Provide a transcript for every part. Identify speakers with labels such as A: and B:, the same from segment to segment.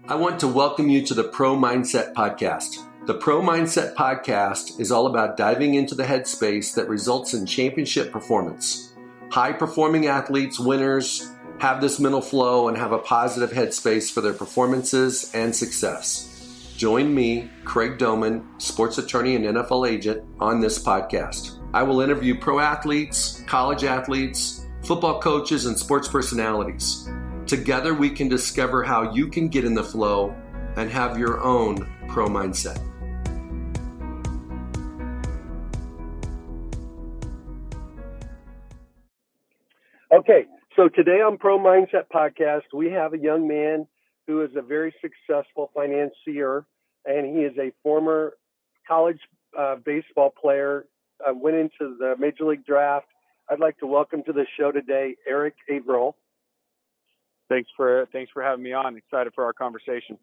A: I want to welcome you to the Pro Mindset Podcast. The Pro Mindset Podcast is all about diving into the headspace that results in championship performance. High-performing athletes, winners, have this mental flow and have a positive headspace for their performances and success. Join me, Craig Domann, sports attorney and NFL agent, on this podcast. I will interview pro athletes, college athletes, football coaches, and sports personalities. Together, we can discover how you can get in the flow and have your own pro mindset. Okay, so today on Pro Mindset Podcast, we have a young man who is a very successful financier, and he is a former college baseball player, went into the Major League draft. I'd like to welcome to the show today, Erik Averill.
B: Thanks for having me on. Excited for our conversation.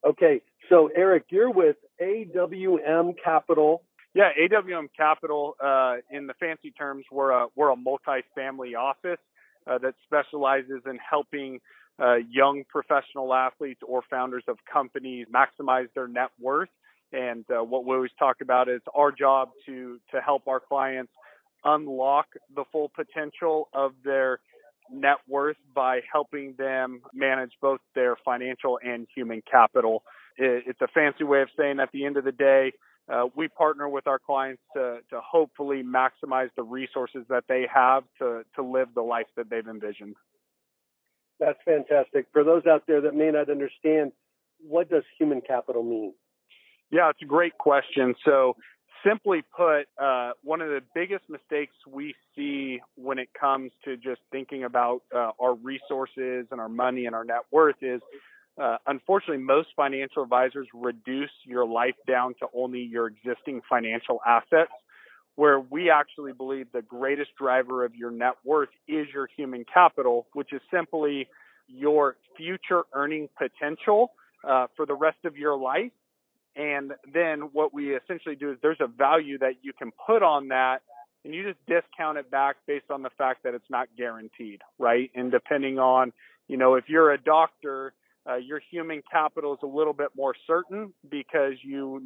A: Okay, so Erik, you're with AWM Capital.
B: Yeah, AWM Capital. In the fancy terms, we're a multi-family office that specializes in helping young professional athletes or founders of companies maximize their net worth. And what we always talk about is our job to help our clients unlock the full potential of their net worth by helping them manage both their financial and human capital. It's a fancy way of saying at the end of the day, we partner with our clients to hopefully maximize the resources that they have to live the life that they've envisioned.
A: That's fantastic. For those out there that may not understand, what does human capital mean?
B: Yeah, it's a great question. So simply put, one of the biggest mistakes we see when it comes to just thinking about our resources and our money and our net worth is, unfortunately, most financial advisors reduce your life down to only your existing financial assets, where we actually believe the greatest driver of your net worth is your human capital, which is simply your future earning potential for the rest of your life. And then what we essentially do is there's a value that you can put on that, and you just discount it back based on the fact that it's not guaranteed, right? And depending on, if you're a doctor, your human capital is a little bit more certain because you're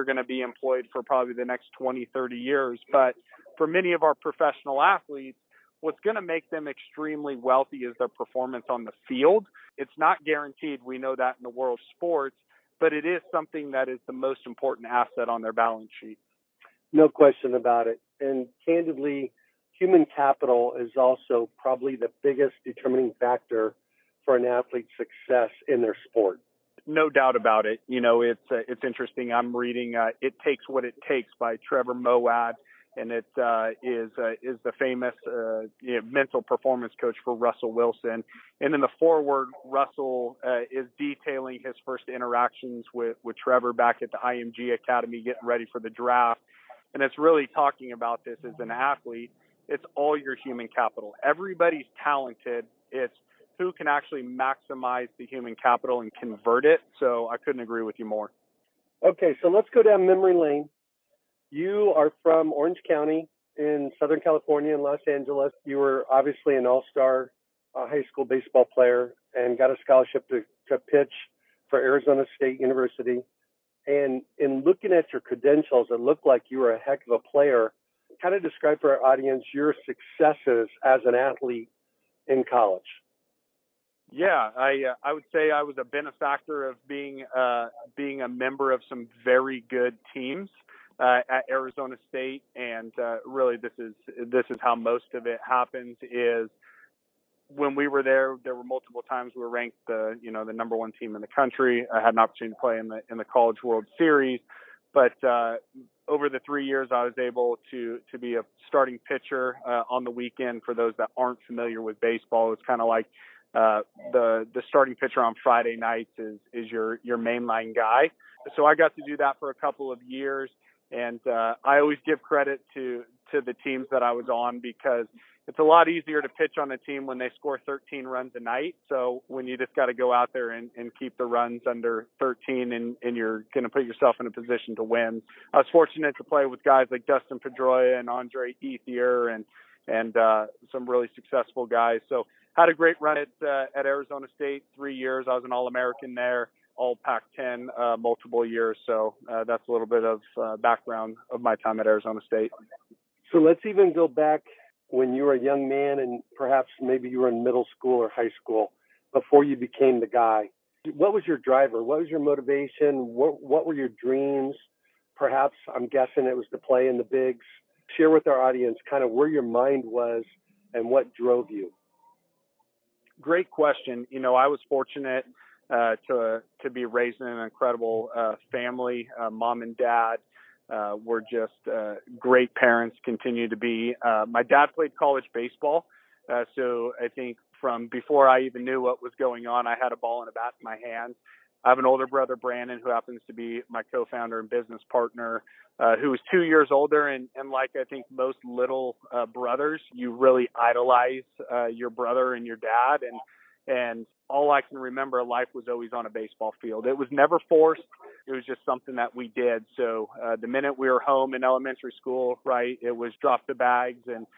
B: going to be employed for probably the next 20, 30 years. But for many of our professional athletes, what's going to make them extremely wealthy is their performance on the field. It's not guaranteed. We know that in the world of sports, but it is something that is the most important asset on their balance sheet.
A: No question about it. And candidly, human capital is also probably the biggest determining factor for an athlete's success in their sport.
B: No doubt about it. It's interesting. I'm reading It Takes What It Takes by Trevor Moawad, and it is the famous mental performance coach for Russell Wilson. And in the foreword, Russell is detailing his first interactions with Trevor back at the IMG Academy, getting ready for the draft. And it's really talking about this as an athlete. It's all your human capital. Everybody's talented. It's who can actually maximize the human capital and convert it. So I couldn't agree with you more.
A: Okay, so let's go down memory lane. You are from Orange County in Southern California in Los Angeles. You were obviously an all-star high school baseball player and got a scholarship to pitch for Arizona State University. And in looking at your credentials, it looked like you were a heck of a player. Kind of describe for our audience your successes as an athlete in college.
B: Yeah, I would say I was a benefactor of being a member of some very good teams at Arizona State, and really this is how most of it happens. Is when we were there were multiple times we were ranked the number one team in the country. I had an opportunity to play in the College World Series, but over the 3 years I was able to be a starting pitcher on the weekend. For those that aren't familiar with baseball, it's kind of like the starting pitcher on Friday nights is your mainline guy. So I got to do that for a couple of years. And I always give credit to the teams that I was on, because it's a lot easier to pitch on a team when they score 13 runs a night. So when you just got to go out there and keep the runs under 13 and you're going to put yourself in a position to win. I was fortunate to play with guys like Dustin Pedroia and Andre Ethier and some really successful guys. So had a great run at Arizona State, 3 years. I was an All-American there. all Pac-10 multiple years. So that's a little bit of background of my time at Arizona State.
C: So let's even go back when you were a young man and perhaps maybe you were in middle school or high school before you became the guy. What was your driver? What was your motivation? What were your dreams? Perhaps, I'm guessing it was to play in the bigs. Share with our audience kind of where your mind was and what drove you.
B: Great question. I was fortunate to be raised in an incredible family. Mom and dad were just great parents, continue to be. My dad played college baseball, so I think from before I even knew what was going on, I had a ball and a bat in my hands. I have an older brother, Brandon, who happens to be my co-founder and business partner, who is 2 years older. And like I think most little brothers, you really idolize your brother and your dad. And all I can remember, life was always on a baseball field. It was never forced. It was just something that we did. So the minute we were home in elementary school, right, it was drop the bags and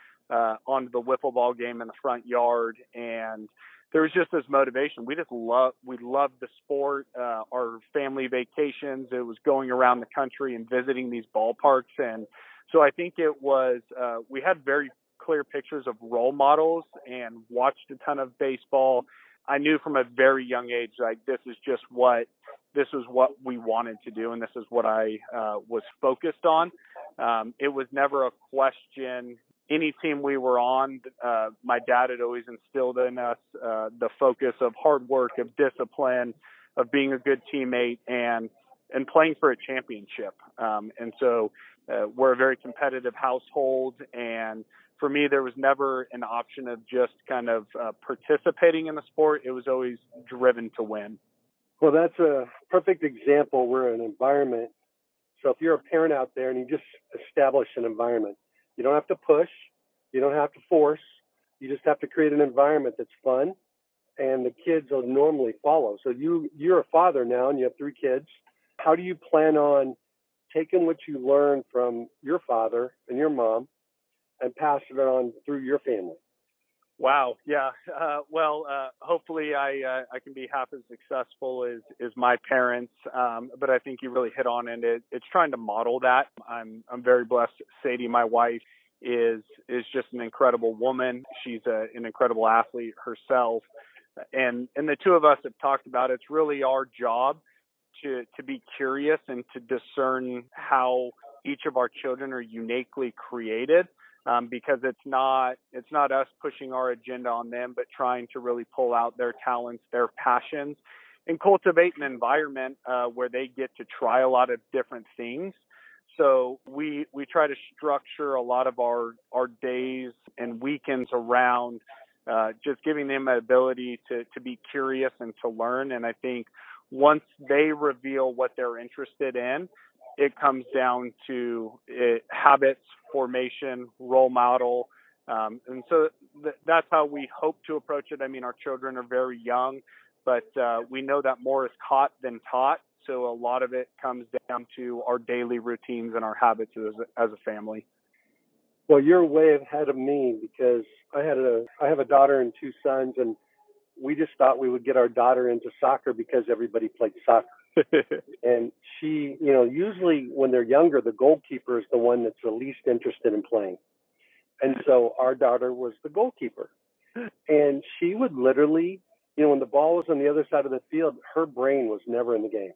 B: onto the wiffle ball game in the front yard. And there was just this motivation. We loved the sport, our family vacations. It was going around the country and visiting these ballparks. And so I think it was, we had very clear pictures of role models and watched a ton of baseball. I knew from a very young age, like this was what we wanted to do. And this is what I was focused on. It was never a question. Any team we were on, my dad had always instilled in us the focus of hard work, of discipline, of being a good teammate, and playing for a championship. And so we're a very competitive household. And for me, there was never an option of just kind of participating in the sport. It was always driven to win.
C: Well, that's a perfect example. We're in an environment. So if you're a parent out there and you just establish an environment, you don't have to push. You don't have to force. You just have to create an environment that's fun, and the kids will normally follow. So you're a father now, and you have 3 kids. How do you plan on taking what you learned from your father and your mom and passing it on through your family?
B: Wow. Yeah. Hopefully I can be half as successful as my parents. But I think you really hit on it. It's trying to model that. I'm very blessed. Sadie, my wife, is just an incredible woman. She's an incredible athlete herself. And the two of us have talked about it's really our job to be curious and to discern how each of our children are uniquely created. Because it's not us pushing our agenda on them, but trying to really pull out their talents, their passions, and cultivate an environment where they get to try a lot of different things. So we try to structure a lot of our days and weekends around just giving them an ability to be curious and to learn. And I think once they reveal what they're interested in, it comes down to habits formation, role model. And so that's how we hope to approach it. I mean, our children are very young, but we know that more is caught than taught. So a lot of it comes down to our daily routines and our habits as a family.
C: Well, you're way ahead of me because I have a daughter and 2 sons, and we just thought we would get our daughter into soccer because everybody played soccer. And she, usually when they're younger, the goalkeeper is the one that's the least interested in playing. And so our daughter was the goalkeeper. And she would literally, when the ball was on the other side of the field, her brain was never in the game.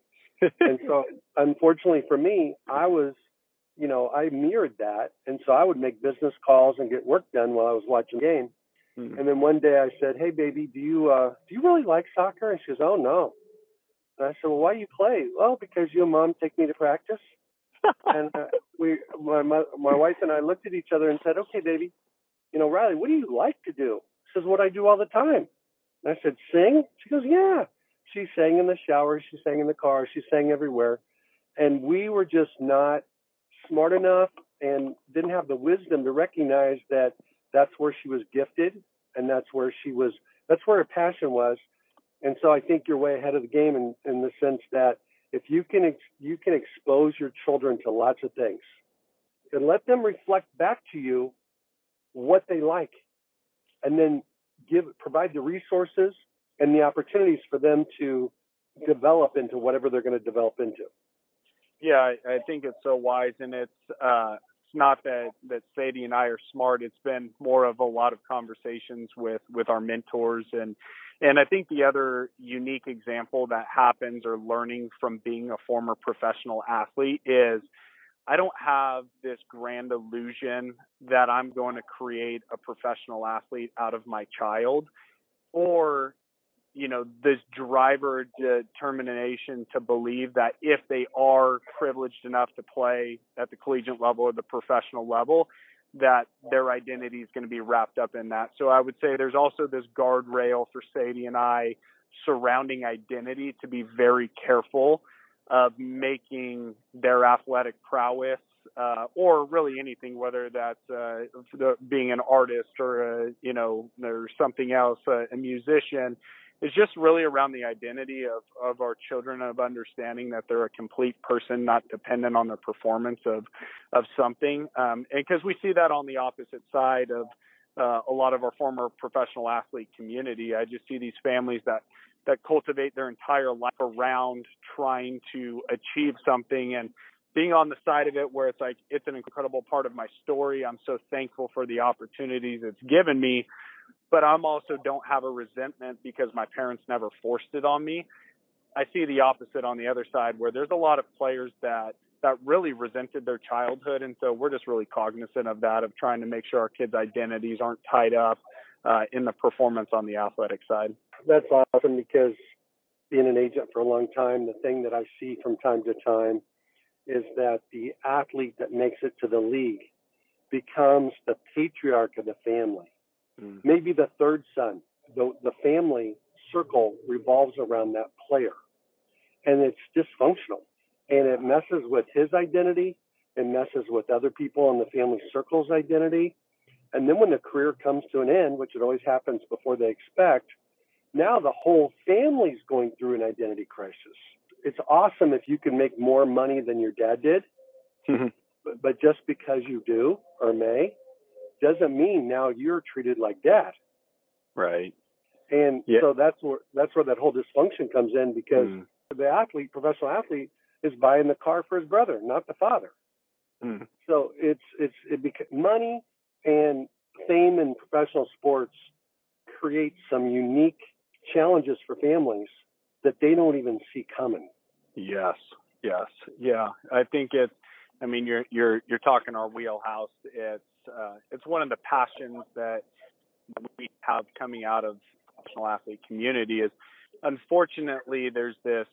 C: And so unfortunately for me, I was, I mirrored that. And so I would make business calls and get work done while I was watching the game. Mm-hmm. And then one day I said, "Hey, baby, do you really like soccer?" And she goes, "Oh, no." And I said, "Well, why do you play?" "Well, because you and Mom take me to practice." And my wife and I looked at each other and said, "Okay, baby, Riley, what do you like to do?" She says, "What I do all the time." And I said, "Sing?" She goes, "Yeah." She sang in the shower. She sang in the car. She sang everywhere. And we were just not smart enough and didn't have the wisdom to recognize that that's where she was gifted and that's where her passion was. And so I think you're way ahead of the game in the sense that if you can expose your children to lots of things and let them reflect back to you what they like, and then provide the resources and the opportunities for them to develop into whatever they're going to develop into.
B: Yeah, I think it's so wise, and it's not that Sadie and I are smart. It's been more of a lot of conversations with our mentors, and I think the other unique example that happens or learning from being a former professional athlete is I don't have this grand illusion that I'm going to create a professional athlete out of my child, or this driver determination to believe that if they are privileged enough to play at the collegiate level or the professional level, that their identity is going to be wrapped up in that. So I would say there's also this guardrail for Sadie and I surrounding identity to be very careful of making their athletic prowess or really anything, whether that's being an artist or, or something else, a musician. It's just really around the identity of our children, of understanding that they're a complete person, not dependent on the performance of something. And because we see that on the opposite side of a lot of our former professional athlete community. I just see these families that cultivate their entire life around trying to achieve something, and being on the side of it where it's like, it's an incredible part of my story. I'm so thankful for the opportunities it's given me, but I'm also don't have a resentment because my parents never forced it on me. I see the opposite on the other side, where there's a lot of players that really resented their childhood. And so we're just really cognizant of that, of trying to make sure our kids' identities aren't tied up in the performance on the athletic side.
C: That's awesome, because being an agent for a long time, the thing that I see from time to time is that the athlete that makes it to the league becomes the patriarch of the family. Maybe the third son. The family circle revolves around that player, and it's dysfunctional, and it messes with his identity, it messes with other people in the family circle's identity. And then when the career comes to an end, which it always happens before they expect, now the whole family's going through an identity crisis. It's awesome if you can make more money than your dad did, but just because you do or may doesn't mean now you're treated like dad.
B: Right.
C: And so that's where that whole dysfunction comes in, because the athlete, professional athlete, is buying the car for his brother, not the father. So money and fame in professional sports create some unique challenges for families that they don't even see coming.
B: Yes. Yeah. I think you're talking our wheelhouse. It's one of the passions that we have coming out of the professional athlete community is, unfortunately, there's this,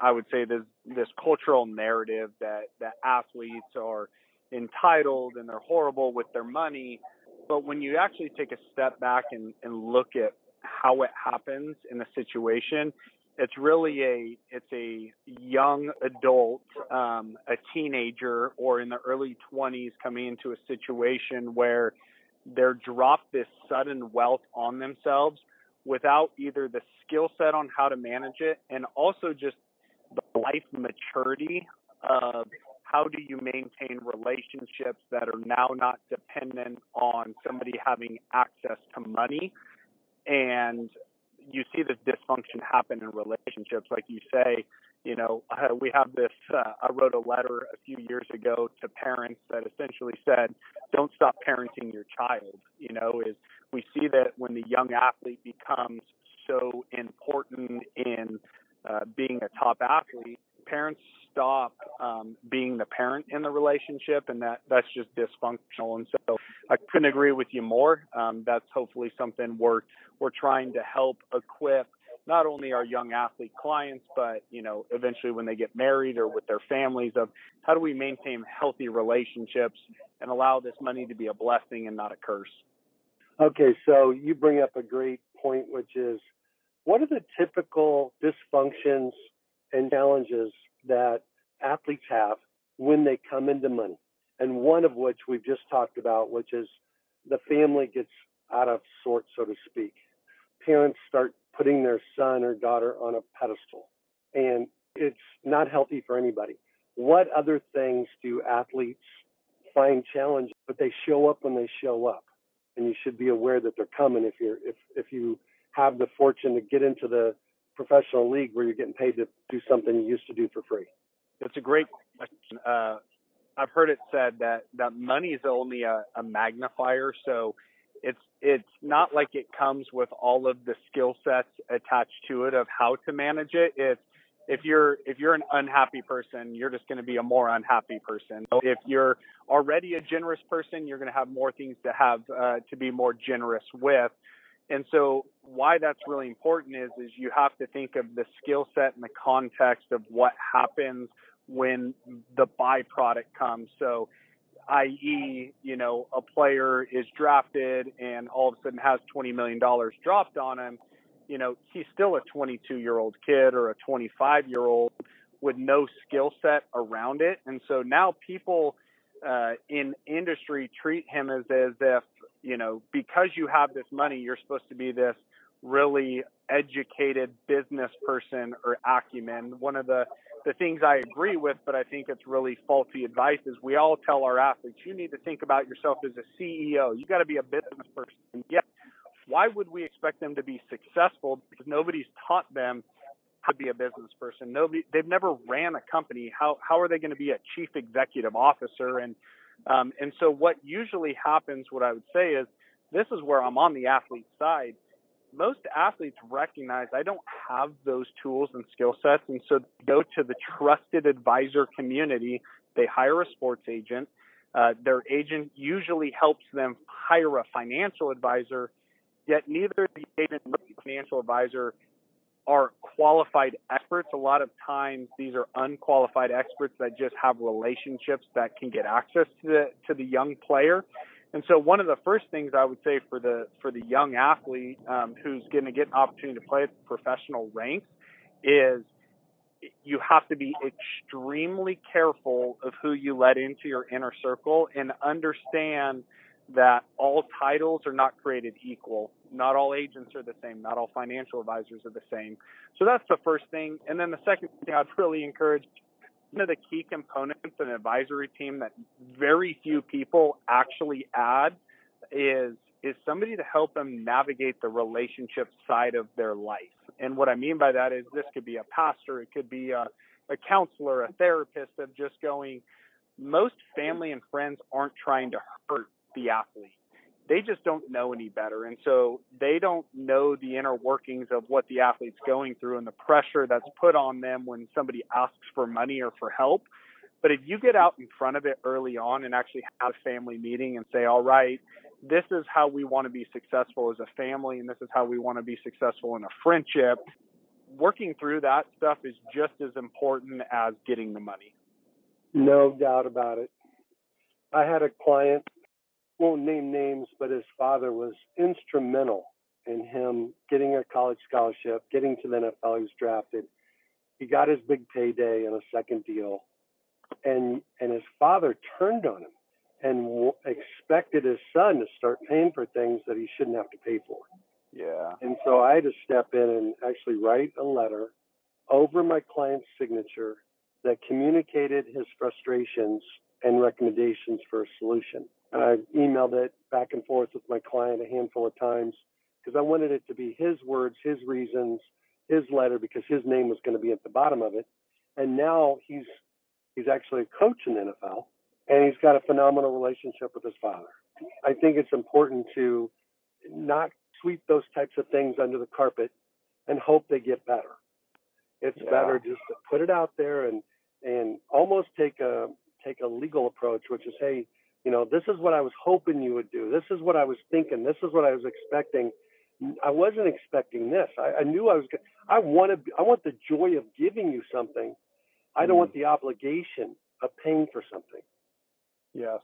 B: I would say, this cultural narrative that athletes are entitled and they're horrible with their money. But when you actually take a step back and look at how it happens in a situation, it's really a young adult, a teenager, or in the early 20s coming into a situation where they're dropped this sudden wealth on themselves without either the skill set on how to manage it, and also just the life maturity of how do you maintain relationships that are now not dependent on somebody having access to money. And you see this dysfunction happen in relationships. Like you say, we have this, I wrote a letter a few years ago to parents that essentially said, don't stop parenting your child. Is we see that when the young athlete becomes so important in being a top athlete, parents stop being the parent in the relationship, and that's just dysfunctional. And so I couldn't agree with you more. That's hopefully something we're trying to help equip not only our young athlete clients, but eventually when they get married or with their families, of how do we maintain healthy relationships and allow this money to be a blessing and not a curse.
C: Okay, so you bring up a great point, which is, what are the typical dysfunctions and challenges that athletes have when they come into money? And one of which we've just talked about, which is the family gets out of sorts, so to speak. Parents start putting their son or daughter on a pedestal, and it's not healthy for anybody. What other things do athletes find challenging? But they show up when they show up, and you should be aware that they're coming if you have the fortune to get into the professional league where you're getting paid to do something you used to do for free?
B: It's a great question. I've heard it said that money is only a magnifier. So it's not like it comes with all of the skill sets attached to it of how to manage it. It's if you're an unhappy person, you're just going to be a more unhappy person. If you're already a generous person, you're going to have more things to have to be more generous with. And so why that's really important is you have to think of the skill set and the context of what happens when the byproduct comes. So, i.e., a player is drafted and all of a sudden has $20 million dropped on him. He's still a 22-year-old kid or a 25-year-old with no skill set around it. And so now people in industry treat him as if, because you have this money, you're supposed to be this really educated business person or acumen. One of the things I agree with, but I think it's really faulty advice, is we all tell our athletes, you need to think about yourself as a CEO. You got to be a business person. Yet, why would we expect them to be successful? Because nobody's taught them how to be a business person. They've never ran a company. How are they going to be a chief executive officer? And so what usually happens, what I would say is, this is where I'm on the athlete side. Most athletes recognize I don't have those tools and skill sets, and so they go to the trusted advisor community. They hire a sports agent. Their agent usually helps them hire a financial advisor, yet neither the agent nor the financial advisor are qualified experts. A lot of times these are unqualified experts that just have relationships that can get access to the young player. And so one of the first things I would say for the young athlete who's going to get an opportunity to play at the professional ranks is you have to be extremely careful of who you let into your inner circle and understand that all titles are not created equal. Not all agents are the same. Not all financial advisors are the same. So that's the first thing. And then the second thing I'd really encourage, one of the key components in an advisory team that very few people actually add is somebody to help them navigate the relationship side of their life. And what I mean by that is this could be a pastor, it could be a counselor, a therapist, of just going, most family and friends aren't trying to hurt the athlete. They just don't know any better. And so they don't know the inner workings of what the athlete's going through and the pressure that's put on them when somebody asks for money or for help. But if you get out in front of it early on and actually have a family meeting and say, all right, this is how we want to be successful as a family, and this is how we want to be successful in a friendship, working through that stuff is just as important as getting the money.
C: No doubt about it. I had a client, won't name names, but his father was instrumental in him getting a college scholarship, getting to the NFL. He was drafted. He got his big payday in a second deal, and his father turned on him and expected his son to start paying for things that he shouldn't have to pay for.
B: Yeah.
C: And so I had to step in and actually write a letter over my client's signature that communicated his frustrations and recommendations for a solution. And I emailed it back and forth with my client a handful of times because I wanted it to be his words, his reasons, his letter, because his name was going to be at the bottom of it. And now he's actually a coach in the NFL, and he's got a phenomenal relationship with his father. I think it's important to not sweep those types of things under the carpet and hope they get better. It's better just to put it out there and almost take a legal approach, which is, hey, this is what I was hoping you would do. This is what I was thinking. This is what I was expecting. I wasn't expecting this. I knew I want the joy of giving you something. I don't want the obligation of paying for something.
B: Yes.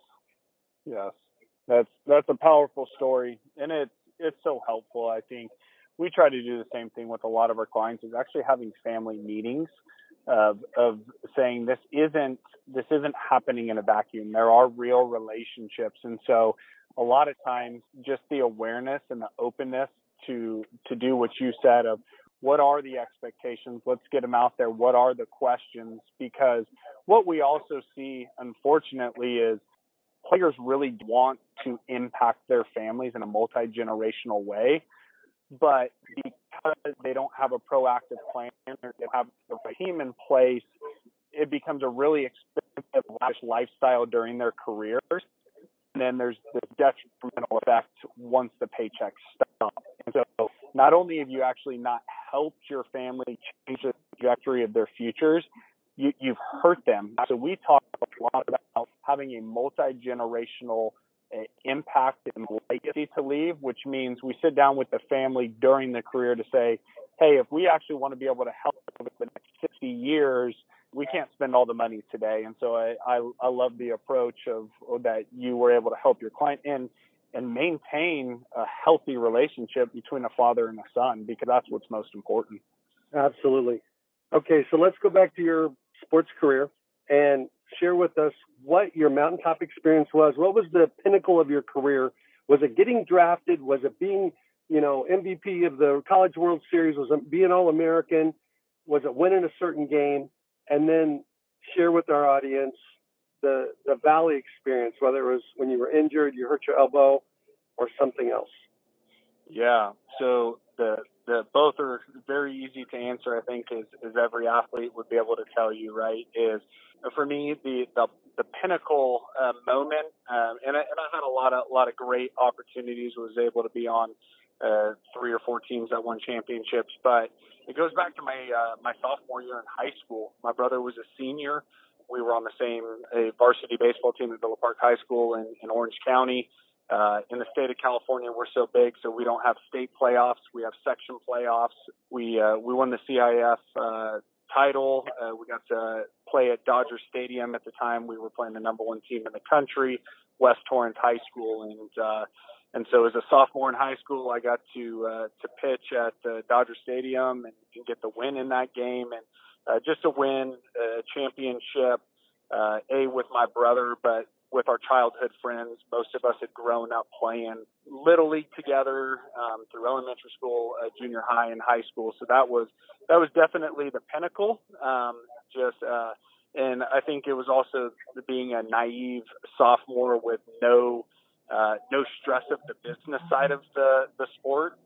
B: That's a powerful story, and it's so helpful. I think we try to do the same thing with a lot of our clients, is actually having family meetings of saying this isn't happening in a vacuum. There are real relationships, and so a lot of times just the awareness and the openness to do what you said of what are the expectations, let's get them out there, what are the questions, because what we also see, unfortunately, is players really want to impact their families in a multi-generational way, but because they don't have a proactive plan or they have the right team in place, it becomes a really expensive lifestyle during their careers. And then there's the detrimental effect once the paychecks stop. And so not only have you actually not helped your family change the trajectory of their futures, you've hurt them. So we talk a lot about having a multi-generational impact and legacy to leave, which means we sit down with the family during the career to say, hey, if we actually want to be able to help over the next 60 years, we can't spend all the money today. And so I love the approach of that you were able to help your client and maintain a healthy relationship between a father and a son, because that's what's most important.
C: Absolutely. Okay, so let's go back to your sports career and share with us what your mountaintop experience was. What was the pinnacle of your career? Was it getting drafted? Was it being, MVP of the College World Series? Was it being All-American? Was it winning a certain game? And then share with our audience the Valley experience, whether it was when you were injured, you hurt your elbow, or something else.
B: Yeah. So the both are very easy to answer, I think, as every athlete would be able to tell you, right, is for me, the pinnacle moment, and I had a lot of great opportunities, was able to be on 3 or 4 teams that won championships, but it goes back to my sophomore year in high school. My brother was a senior. We were on the same varsity baseball team at Villa Park High School in Orange County. In the state of California, we're so big, so we don't have state playoffs. We have section playoffs. We won the CIF title. We got to play at Dodger Stadium at the time. We were playing the number 1 team in the country, West Torrance High School, and so as a sophomore in high school, I got to pitch at Dodger Stadium and get the win in that game, and just to win a championship, with my brother, but with our childhood friends. Most of us had grown up playing Little League together through elementary school, junior high, and high school. So that was definitely the pinnacle. And I think it was also being a naive sophomore with no stress of the business side of the sport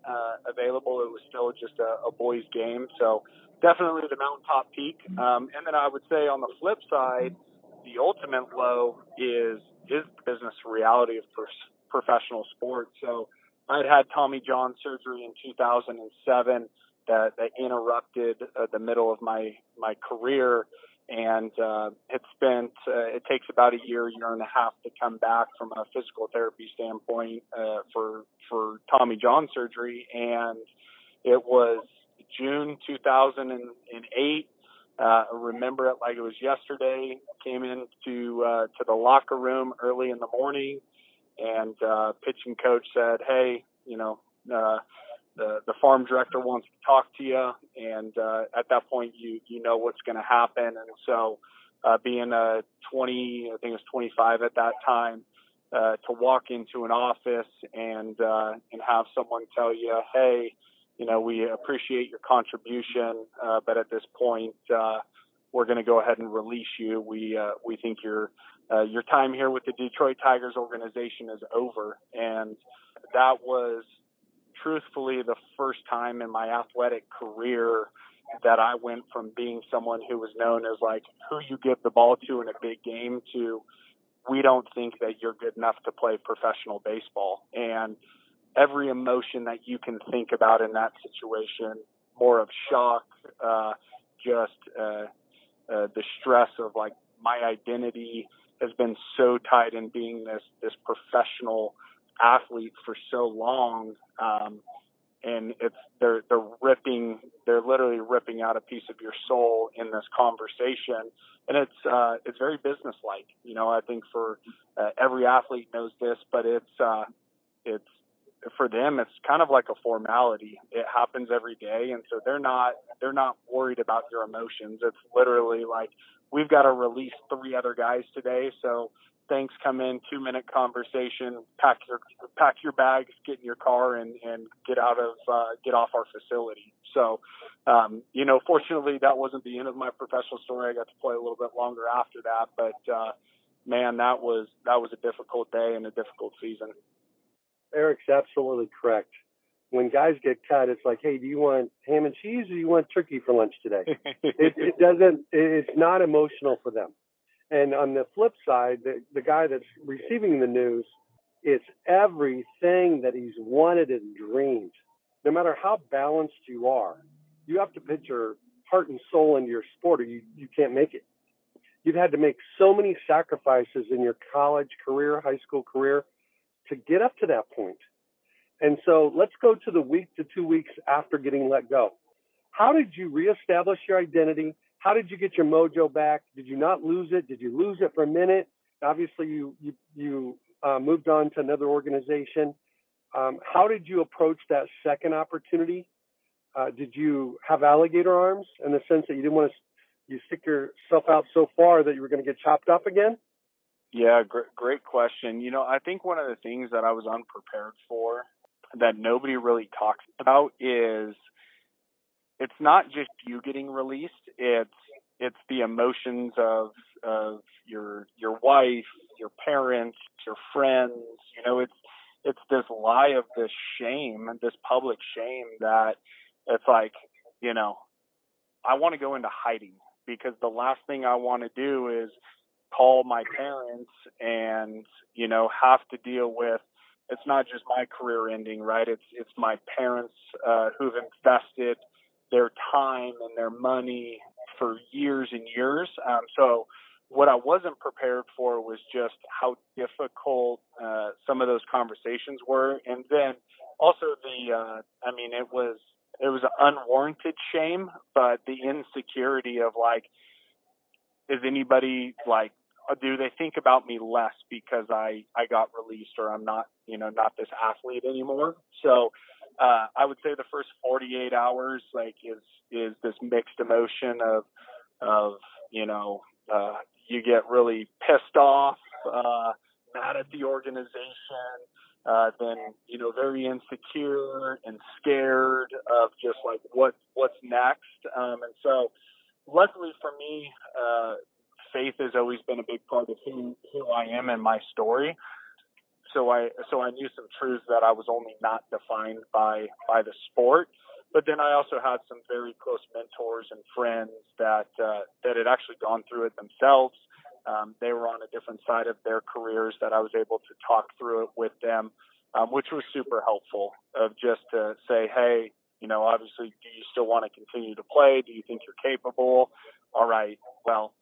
B: available. It was still just a boys' game. So definitely the mountaintop peak. And then I would say on the flip side, the ultimate low is the business reality of professional sports. So I'd had Tommy John surgery in 2007 that interrupted the middle of my career. And it takes about a year and a half to come back from a physical therapy standpoint for Tommy John surgery. And it was June 2008. I remember it like it was yesterday. Came into to the locker room early in the morning, and pitching coach said, "Hey, the farm director wants to talk to you." And at that point, you know what's going to happen. And so, being 20, I think it was 25 at that time, to walk into an office and have someone tell you, "Hey, we appreciate your contribution, but at this point, we're going to go ahead and release you. We think your time here with the Detroit Tigers organization is over." And that was truthfully the first time in my athletic career that I went from being someone who was known as like who you give the ball to in a big game to we don't think that you're good enough to play professional baseball. And every emotion that you can think about in that situation, more of shock, the stress of like my identity has been so tied in being this professional athlete for so long, and they're literally ripping out a piece of your soul in this conversation, and it's very businesslike. I think for every athlete knows this, but it's for them, it's kind of like a formality. It happens every day. And so they're not worried about your emotions. It's literally like, we've got to release 3 other guys today. So thanks, come in, 2-minute conversation, pack your bags, get in your car and get off our facility. So, fortunately that wasn't the end of my professional story. I got to play a little bit longer after that, but, man, that was a difficult day and a difficult season.
C: Erik's absolutely correct. when guys get cut, it's like, hey, do you want ham and cheese or do you want turkey for lunch today? It's not emotional for them. And on the flip side, the guy that's receiving the news, it's everything that he's wanted and dreamed. No matter how balanced you are, you have to put your heart and soul into your sport or you can't make it. You've had to make so many sacrifices in your college career, high school career, to get up to that point. And so let's go to the week to 2 weeks after getting let go. How did you reestablish your identity? How did you get your mojo back? Did you not lose it? Did you lose it for a minute? Obviously, you moved on to another organization. How did you approach that second opportunity? Did you have alligator arms in the sense that you didn't want to you stick yourself out so far that you were going to get chopped up again?
B: Yeah, great question. I think one of the things that I was unprepared for that nobody really talks about is it's not just you getting released. It's the emotions of your wife, your parents, your friends. It's this lie of this shame, this public shame that it's like, I want to go into hiding because the last thing I want to do is call my parents and, have to deal with, it's not just my career ending, right? It's my parents who've invested their time and their money for years and years. So what I wasn't prepared for was just how difficult some of those conversations were. And then also it was an unwarranted shame, but the insecurity of like, is anybody like, do they think about me less because I got released or I'm not, not this athlete anymore? So I would say the first 48 hours like is this mixed emotion of you get really pissed off, mad at the organization, then very insecure and scared of just like what's next. And so luckily for me, faith has always been a big part of who I am and my story. So I knew some truths that I was only not defined by the sport. But then I also had some very close mentors and friends that had actually gone through it themselves. They were on a different side of their careers that I was able to talk through it with them, which was super helpful of just to say, hey, obviously, do you still want to continue to play? Do you think you're capable? All right, well,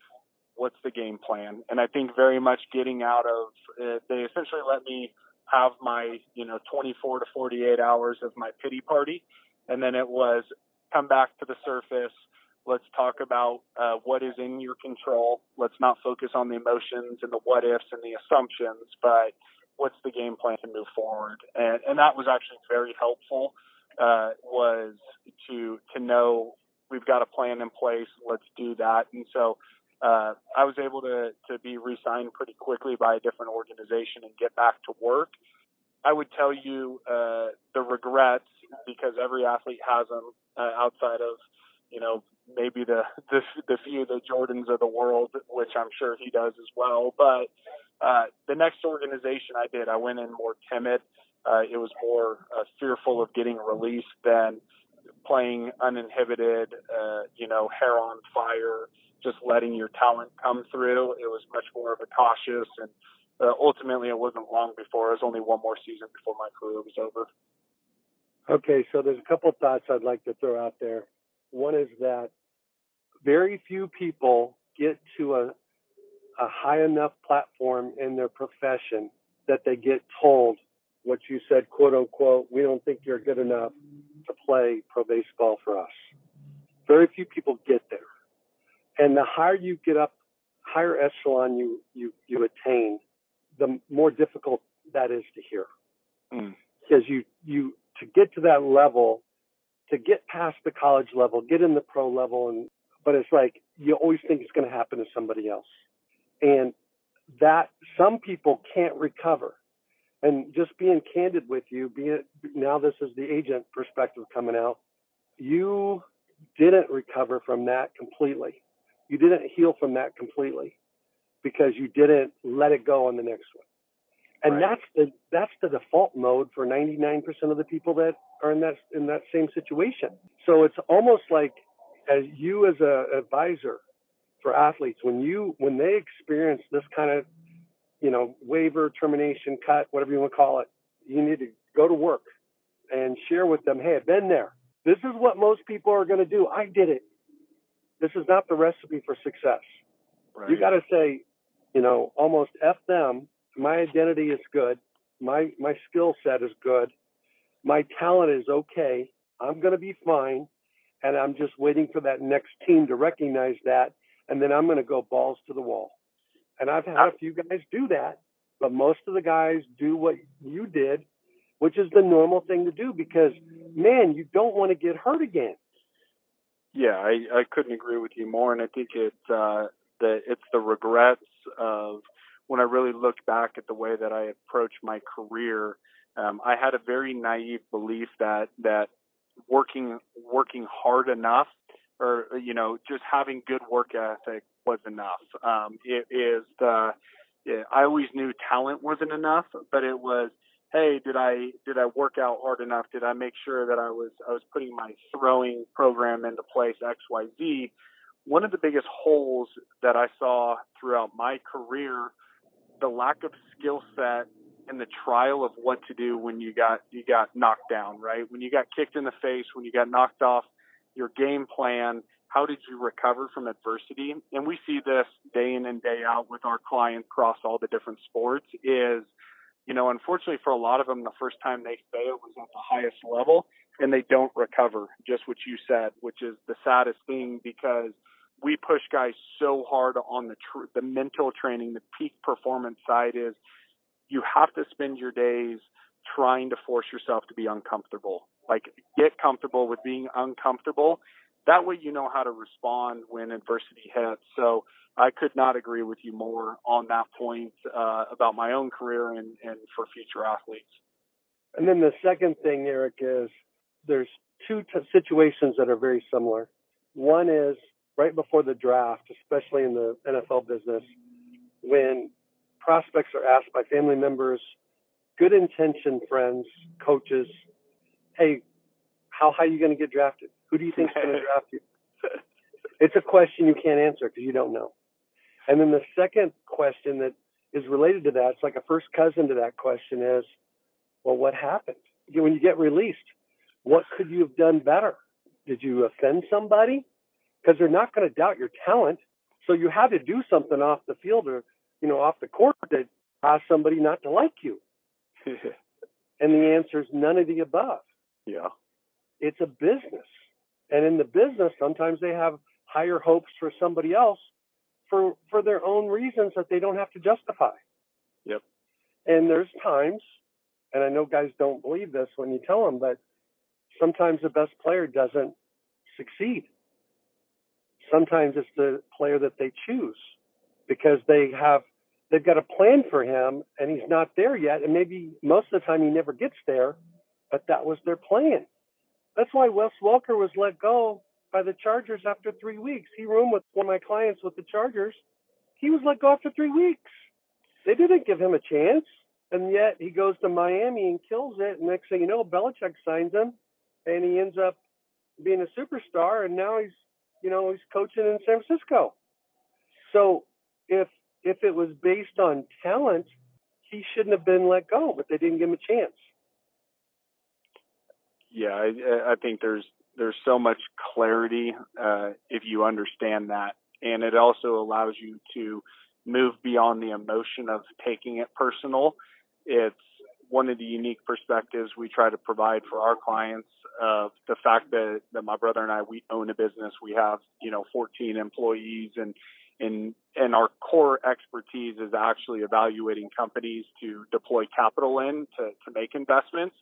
B: what's the game plan? And I think very much getting out of they essentially let me have my 24 to 48 hours of my pity party, and then it was come back to the surface. Let's talk about what is in your control. Let's not focus on the emotions and the what ifs and the assumptions, but what's the game plan to move forward? And that was actually very helpful. Was to know we've got a plan in place. Let's do that. And so I was able to be re-signed pretty quickly by a different organization and get back to work. I would tell you the regrets, because every athlete has them outside of, maybe the few, the Jordans of the world, which I'm sure he does as well. But the next organization I went in more timid. It was more fearful of getting released than playing uninhibited, hair on fire, just letting your talent come through. It was much more of a cautious, and ultimately it wasn't long before. It was only one more season before my career was over.
C: Okay, so there's a couple of thoughts I'd like to throw out there. One is that very few people get to a high enough platform in their profession that they get told what you said, quote unquote, we don't think you're good enough to play pro baseball for us. Very few people get there. And the higher you get up, higher echelon you attain, the more difficult that is to hear. Because you to get to that level, to get past the college level, get in the pro level, but it's like you always think it's going to happen to somebody else. And that some people can't recover. And just being candid with you, now this is the agent perspective coming out, you didn't recover from that completely. You didn't heal from that completely because you didn't let it go on the next one. And right. That's the default mode for 99% of the people that are in that same situation. So it's almost like as you as a advisor for athletes, when they experience this kind of, waiver, termination, cut, whatever you want to call it, you need to go to work and share with them, hey, I've been there. This is what most people are going to do. I did it. This is not the recipe for success. Right. You got to say, almost F them. My identity is good. My skill set is good. My talent is okay. I'm going to be fine. And I'm just waiting for that next team to recognize that. And then I'm going to go balls to the wall. And I've had a few guys do that, but most of the guys do what you did, which is the normal thing to do because, man, you don't want to get hurt again.
B: Yeah, I couldn't agree with you more. And I think it's the regrets of when I really look back at the way that I approached my career. I had a very naive belief that working hard enough or, just having good work ethic was enough. I always knew talent wasn't enough, but it was, hey, did I work out hard enough? Did I make sure that I was putting my throwing program into place, XYZ? One of the biggest holes that I saw throughout my career, the lack of skill set and the trial of what to do when you got knocked down, right? When you got kicked in the face, when you got knocked off your game plan, how did you recover from adversity? And we see this day in and day out with our clients across all the different sports is, unfortunately for a lot of them, the first time they fail was at the highest level and they don't recover, just what you said, which is the saddest thing because we push guys so hard on the mental training, the peak performance side is you have to spend your days trying to force yourself to be uncomfortable. Like get comfortable with being uncomfortable. That way you know how to respond when adversity hits. So I could not agree with you more on that point about my own career and for future athletes.
C: And then the second thing, Eric, is there's two situations that are very similar. One is right before the draft, especially in the NFL business, when prospects are asked by family members, good intention friends, coaches, hey, how high are you going to get drafted? Who do you think is going to draft you? It's a question you can't answer because you don't know. And then the second question that is related to that, it's like a first cousin to that question is, well, what happened? When you get released, what could you have done better? Did you offend somebody? Because they're not going to doubt your talent. So you had to do something off the field or, off the court that caused somebody not to like you. And the answer is none of the above.
B: Yeah.
C: It's a business. And in the business, sometimes they have higher hopes for somebody else for their own reasons that they don't have to justify.
B: Yep.
C: And there's times, and I know guys don't believe this when you tell them, but sometimes the best player doesn't succeed. Sometimes it's the player that they choose because they've got a plan for him and he's not there yet. And maybe most of the time he never gets there, but that was their plan. That's why Wes Welker was let go by the Chargers after 3 weeks. He roomed with one of my clients with the Chargers. He was let go after 3 weeks. They didn't give him a chance. And yet he goes to Miami and kills it. And next thing you know, Belichick signs him and he ends up being a superstar. And now he's coaching in San Francisco. So if it was based on talent, he shouldn't have been let go, but they didn't give him a chance.
B: Yeah, I think there's so much clarity if you understand that. And it also allows you to move beyond the emotion of taking it personal. It's one of the unique perspectives we try to provide for our clients of the fact that my brother and I, we own a business. We have, 14 employees and our core expertise is actually evaluating companies to deploy capital in to make investments.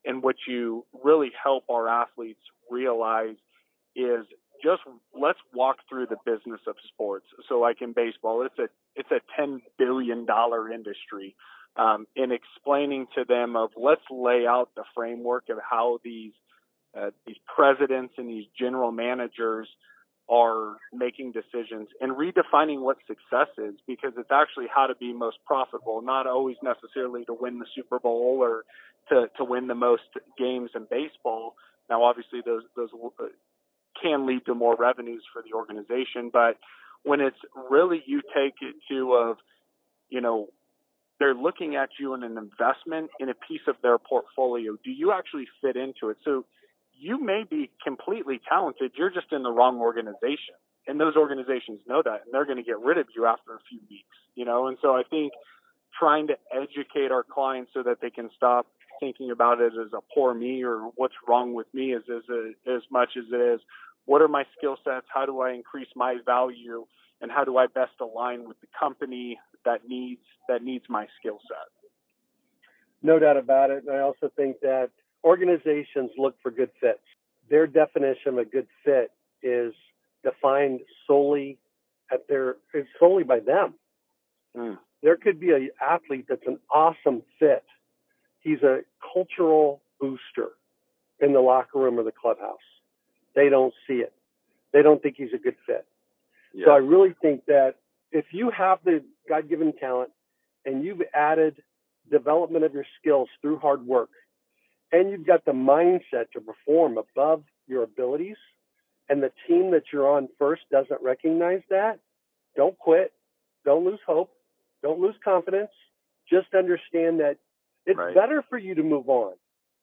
B: And what you really help our athletes realize is just let's walk through the business of sports. So like in baseball, it's a $10 billion industry. In explaining to them of let's lay out the framework of how these presidents and these general managers are making decisions and redefining what success is, because it's actually how to be most profitable, not always necessarily to win the Super Bowl or to win the most games in baseball. Now, obviously, those can lead to more revenues for the organization, but when it's really you take it to they're looking at you in an investment in a piece of their portfolio. Do you actually fit into it? So you may be completely talented. You're just in the wrong organization. And those organizations know that, and they're going to get rid of you after a few weeks, And so I think trying to educate our clients so that they can stop thinking about it as a poor me or what's wrong with me as much as it is, what are my skill sets? How do I increase my value? And how do I best align with the company that needs my skill set?
C: No doubt about it. And I also think that organizations look for good fits. Their definition of a good fit is defined solely by them. There could be an athlete that's an awesome fit. He's a cultural booster in the locker room or the clubhouse. They don't see it. They don't think he's a good fit. Yeah. So I really think that if you have the God-given talent and you've added development of your skills through hard work, and you've got the mindset to perform above your abilities, and the team that you're on first doesn't recognize that, don't quit. Don't lose hope. Don't lose confidence. Just understand that it's better for you to move on.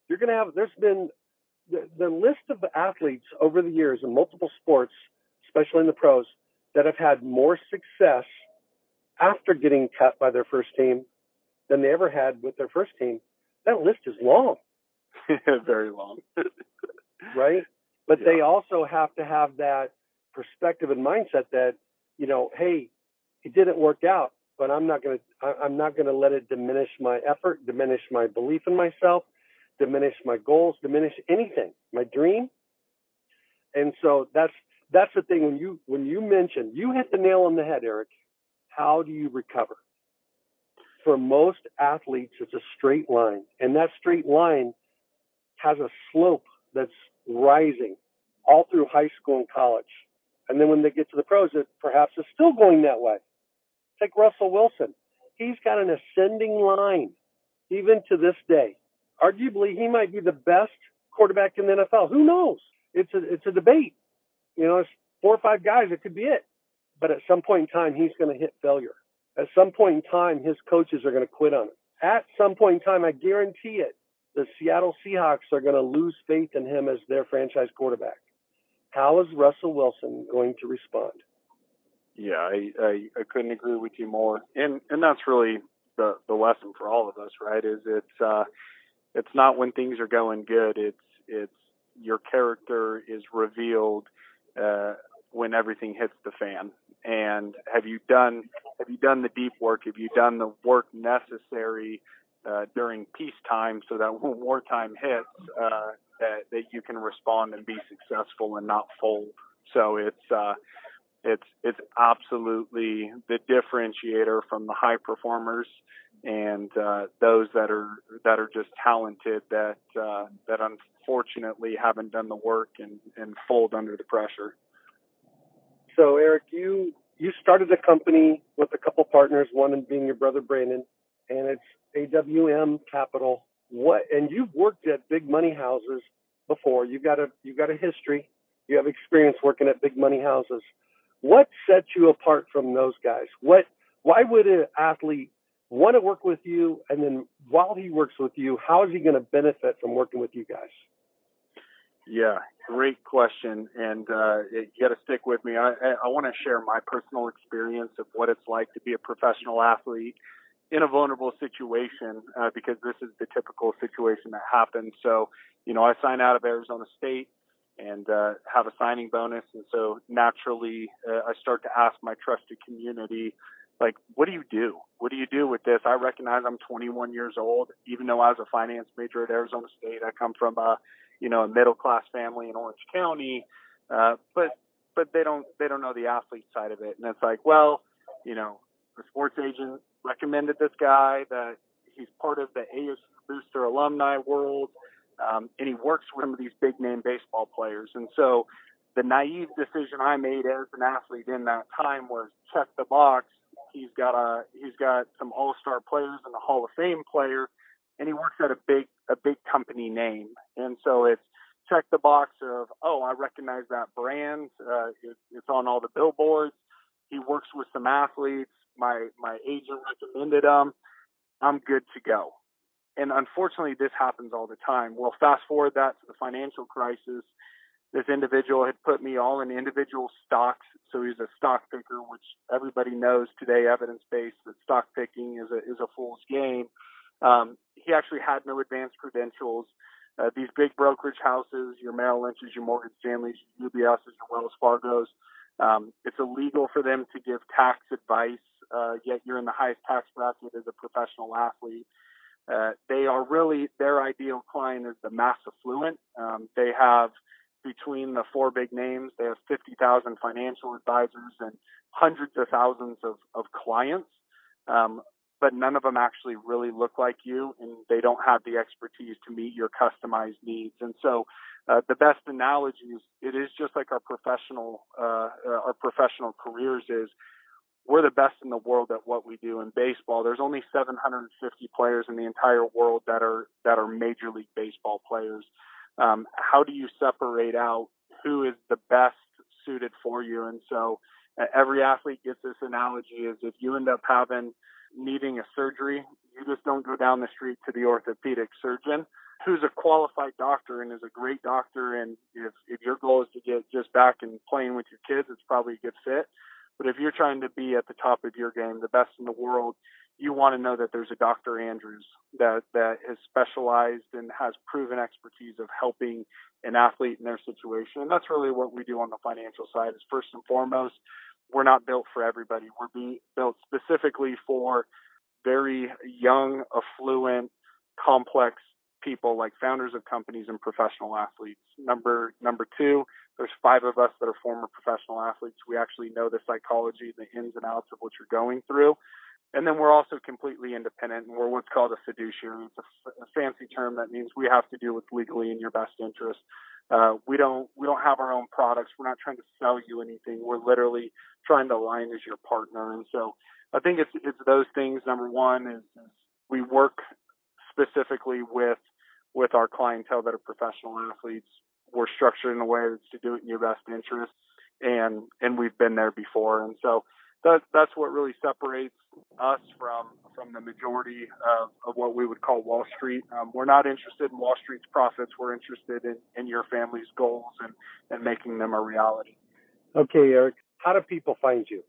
C: You're going to have, there's been the list of athletes over the years in multiple sports, especially in the pros, that have had more success after getting cut by their first team than they ever had with their first team. That list is long.
B: Very long.
C: Right? But they also have to have that perspective and mindset that, hey, it didn't work out, but I'm not going to let it diminish my effort, diminish my belief in myself, diminish my goals, diminish anything, my dream. And so that's the thing. When you mentioned, you hit the nail on the head, Erik. How do you recover? For most athletes, it's a straight line, and that straight line has a slope that's rising all through high school and college. And then when they get to the pros, it perhaps is still going that way. Take Russell Wilson. He's got an ascending line, even to this day. Arguably, he might be the best quarterback in the NFL. Who knows? It's a debate. It's 4 or 5 guys. It could be it. But at some point in time, he's going to hit failure. At some point in time, his coaches are going to quit on him. At some point in time, I guarantee it, the Seattle Seahawks are going to lose faith in him as their franchise quarterback. How is Russell Wilson going to respond?
B: Yeah, I couldn't agree with you more. And that's really the lesson for all of us, right? Is it's not when things are going good. It's your character is revealed when everything hits the fan. And have you done the deep work? Have you done the work necessary during peacetime so that when wartime hits, that you can respond and be successful and not fold? So it's absolutely the differentiator from the high performers and those that are just talented that unfortunately haven't done the work and fold under the pressure.
C: So Erik, you started a company with a couple partners, one being your brother Brandon, and it's AWM Capital. And you've worked at big money houses before. You've got a history. You have experience working at big money houses. What sets you apart from those guys? Why would an athlete want to work with you? And then while he works with you, how is he going to benefit from working with you guys?
B: Yeah, great question. And you got to stick with me. I want to share my personal experience of what it's like to be a professional athlete in a vulnerable situation because this is the typical situation that happens. So, I sign out of Arizona State and have a signing bonus. And so naturally, I start to ask my trusted community, like, what do you do? What do you do with this? I recognize I'm 21 years old, even though I was a finance major at Arizona State. I come from a middle-class family in Orange County, but they don't know the athlete side of it. And it's like, well, the sports agent recommended this guy, that he's part of the ASU Booster alumni world, and he works with some of these big-name baseball players. And so the naive decision I made as an athlete in that time was check the box. He's got some all-star players and a Hall of Fame player, and he works at a big company name. And so it's check the box of, oh, I recognize that brand. It's on all the billboards. He works with some athletes. My agent recommended him. I'm good to go. And unfortunately, this happens all the time. Well, fast forward that to the financial crisis. This individual had put me all in individual stocks. So he's a stock picker, which everybody knows today, evidence-based, that stock picking is a fool's game. He actually had no advanced credentials. These big brokerage houses, your Merrill Lynch's, your Morgan Stanley's, your UBS's, your Wells Fargo's, it's illegal for them to give tax advice, yet you're in the highest tax bracket as a professional athlete. They are really, their ideal client is the mass affluent. They have, between the four big names, they have 50,000 financial advisors and hundreds of thousands of clients. But none of them actually really look like you, and they don't have the expertise to meet your customized needs. And so the best analogy is it is just like our professional careers is we're the best in the world at what we do in baseball. There's only 750 players in the entire world that are Major League Baseball players. How do you separate out who is the best suited for you? And so every athlete gets this analogy is if you end up needing a surgery, you just don't go down the street to the orthopedic surgeon who's a qualified doctor and is a great doctor. And if your goal is to get just back and playing with your kids, it's probably a good fit. But if you're trying to be at the top of your game, the best in the world, you want to know that there's a Dr. Andrews that is specialized and has proven expertise of helping an athlete in their situation. And that's really what we do on the financial side is first and foremost, we're not built for everybody. We're built specifically for very young, affluent, complex people like founders of companies and professional athletes. Number two, there's 5 of us that are former professional athletes. We actually know the psychology, the ins and outs of what you're going through. And then we're also completely independent, and we're what's called a fiduciary. It's a fancy term that means we have to do what's legally in your best interest. We don't have our own products. We're not trying to sell you anything. We're literally trying to align as your partner. And so I think it's those things. Number one is we work specifically with our clientele that are professional athletes. We're structured in a way that's to do it in your best interest, and we've been there before. And so that's what really separates us from the majority of what we would call Wall Street. We're not interested in Wall Street's profits. We're interested in your family's goals and making them a reality.
C: Okay, Eric, how do people find you?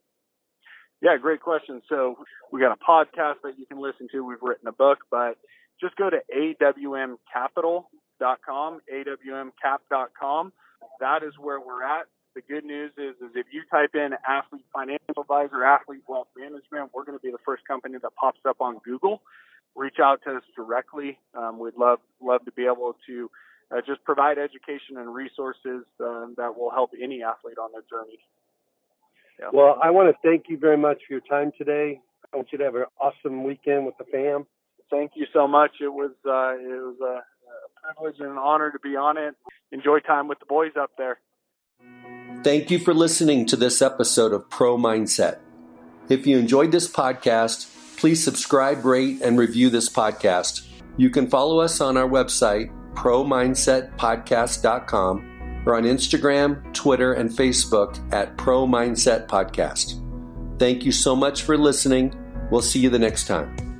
B: Yeah, great question. So we got a podcast that you can listen to. We've written a book, but just go to awmcapital.com, awmcap.com. That is where we're at. The good news is if you type in athlete financial advisor, athlete wealth management, we're going to be the first company that pops up on Google. Reach out to us directly. We'd love to be able to just provide education and resources that will help any athlete on their journey. Yeah.
C: Well, I want to thank you very much for your time today. I want you to have an awesome weekend with the fam.
B: Thank you so much. It was a privilege and an honor to be on it. Enjoy time with the boys up there.
A: Thank you for listening to this episode of Pro Mindset. If you enjoyed this podcast, please subscribe, rate, and review this podcast. You can follow us on our website, promindsetpodcast.com, or on Instagram, Twitter, and Facebook at Pro Mindset Podcast. Thank you so much for listening. We'll see you the next time.